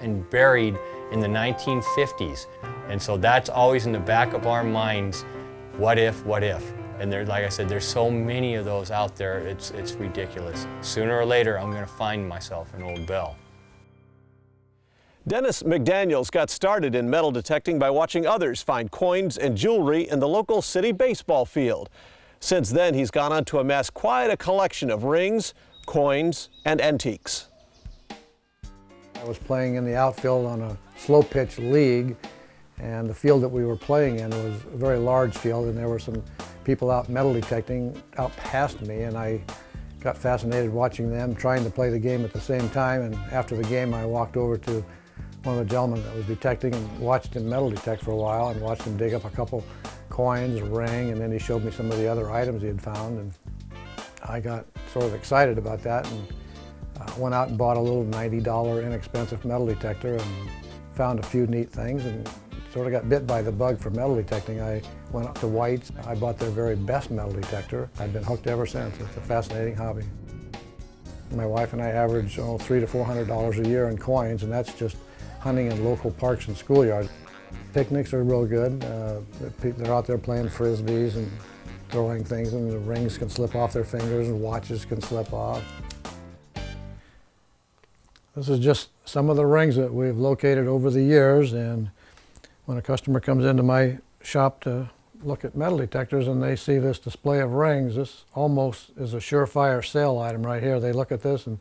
and buried in the 1950s. And so that's always in the back of our minds, what if, what if? And there, like I said, there's so many of those out there, it's ridiculous. Sooner or later, I'm gonna find myself an old bell. Dennis McDaniels got started in metal detecting by watching others find coins and jewelry in the local city baseball field. Since then, he's gone on to amass quite a collection of rings, coins, and antiques. I was playing in the outfield on a slow pitch league, and the field that we were playing in was a very large field, and there were some people out metal detecting out past me, and I got fascinated watching them trying to play the game at the same time. And after the game, I walked over to one of the gentlemen that was detecting and watched him metal detect for a while and watched him dig up a couple coins, a ring, and then he showed me some of the other items he had found, and I got sort of excited about that and went out and bought a little $90 inexpensive metal detector and found a few neat things and sort of got bit by the bug for metal detecting. I went up to White's. I bought their very best metal detector. I've been hooked ever since. It's a fascinating hobby. My wife and I average $300 to $400 a year in coins, and that's just hunting in local parks and schoolyards. Picnics are real good. They're out there playing frisbees and throwing things, and the rings can slip off their fingers and watches can slip off. This is just some of the rings that we've located over the years, and when a customer comes into my shop to look at metal detectors and they see this display of rings, this almost is a surefire sale item right here. They look at this and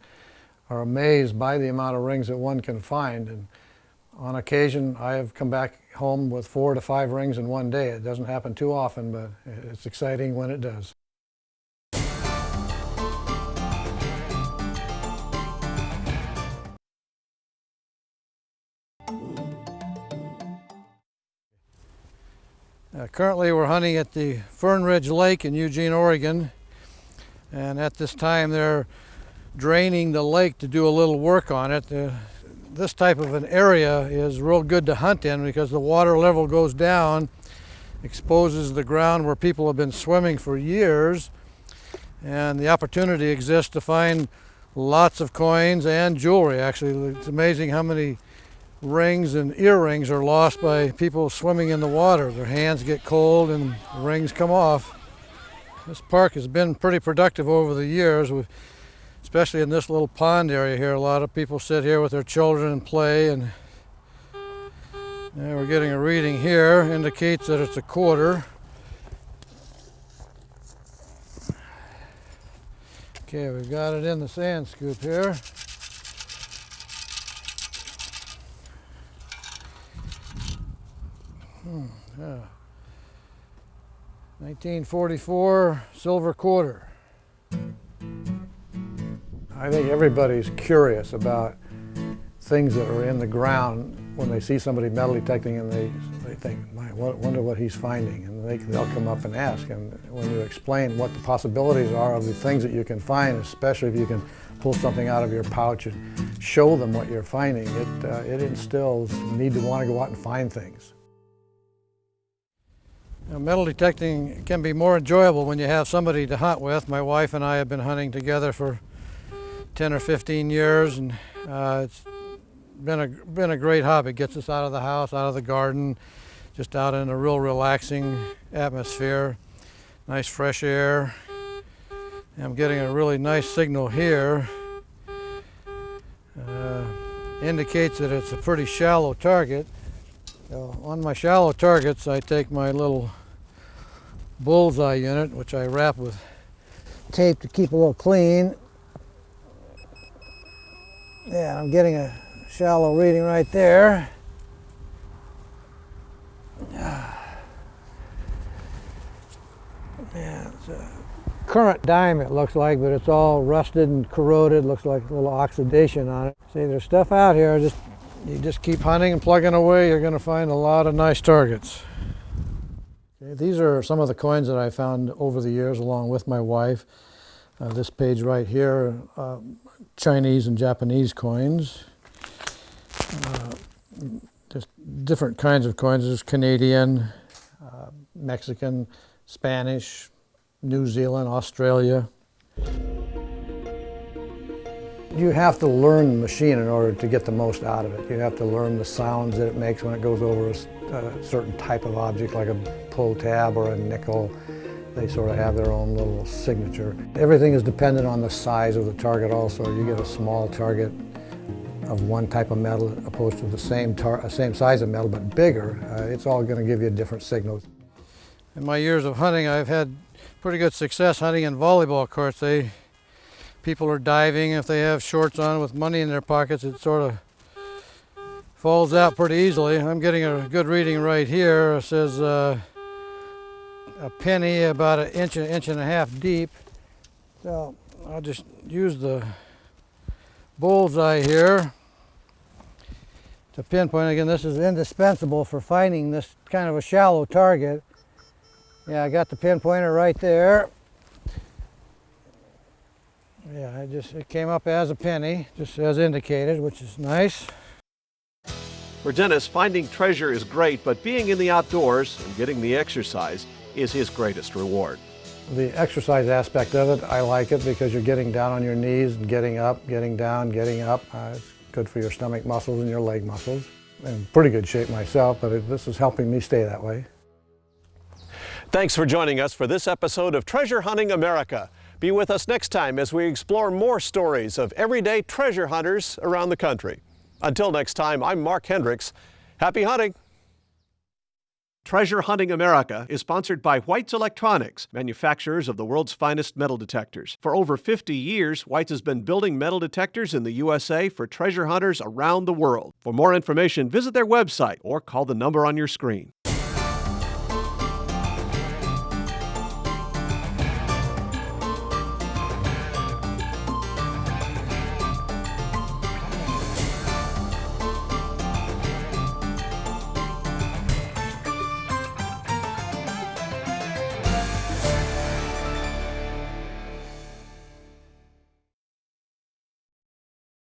are amazed by the amount of rings that one can find. And on occasion, I have come back home with 4 to 5 rings in one day. It doesn't happen too often, but it's exciting when it does. Currently we're hunting at the Fern Ridge Lake in Eugene, Oregon, and at this time they're draining the lake to do a little work on it. This type of an area is real good to hunt in because the water level goes down, exposes the ground where people have been swimming for years, and the opportunity exists to find lots of coins and jewelry. Actually, it's amazing how many rings and earrings are lost by people swimming in the water. Their hands get cold and the rings come off. This park has been pretty productive over the years, especially in this little pond area here. A lot of people sit here with their children and play, and we're getting a reading here, indicates that it's a quarter. Okay, we've got it in the sand scoop here. Yeah. 1944 silver quarter. I think everybody's curious about things that are in the ground when they see somebody metal detecting, and they think, "I wonder what he's finding," and they'll come up and ask. And when you explain what the possibilities are of the things that you can find, especially if you can pull something out of your pouch and show them what you're finding, it instills the need to want to go out and find things. Metal detecting can be more enjoyable when you have somebody to hunt with. My wife and I have been hunting together for 10 or 15 years, and it's been a great hobby. It gets us out of the house, out of the garden, just out in a real relaxing atmosphere, nice fresh air. And I'm getting a really nice signal here. Indicates that it's a pretty shallow target. So on my shallow targets, I take my little bullseye unit, which I wrap with tape to keep a little clean. Yeah, I'm getting a shallow reading right there. Yeah, it's a current dime, it looks like, but it's all rusted and corroded. Looks like a little oxidation on it. See, there's stuff out here. You just keep hunting and plugging away, you're going to find a lot of nice targets. Okay, these are some of the coins that I found over the years along with my wife. This page right here, Chinese and Japanese coins. Just different kinds of coins. There's Canadian, Mexican, Spanish, New Zealand, Australia. You have to learn the machine in order to get the most out of it. You have to learn the sounds that it makes when it goes over a certain type of object, like a pull tab or a nickel. They sort of have their own little signature. Everything is dependent on the size of the target also. You get a small target of one type of metal opposed to the same size of metal but bigger. It's all going to give you different signals. In my years of hunting, I've had pretty good success hunting in volleyball courts. People are diving. If they have shorts on with money in their pockets, it sort of falls out pretty easily. I'm getting a good reading right here. It says a penny about an inch and a half deep. So I'll just use the bullseye here to pinpoint. Again, this is indispensable for finding this kind of a shallow target. Yeah, I got the pinpointer right there. Yeah, it came up as a penny, just as indicated, which is nice. For Dennis, finding treasure is great, but being in the outdoors and getting the exercise is his greatest reward. The exercise aspect of it, I like it because you're getting down on your knees and getting up, getting down, getting up. It's good for your stomach muscles and your leg muscles. I'm in pretty good shape myself, but this is helping me stay that way. Thanks for joining us for this episode of Treasure Hunting America. Be with us next time as we explore more stories of everyday treasure hunters around the country. Until next time, I'm Mark Hendricks. Happy hunting! Treasure Hunting America is sponsored by White's Electronics, manufacturers of the world's finest metal detectors. For over 50 years, White's has been building metal detectors in the USA for treasure hunters around the world. For more information, visit their website or call the number on your screen.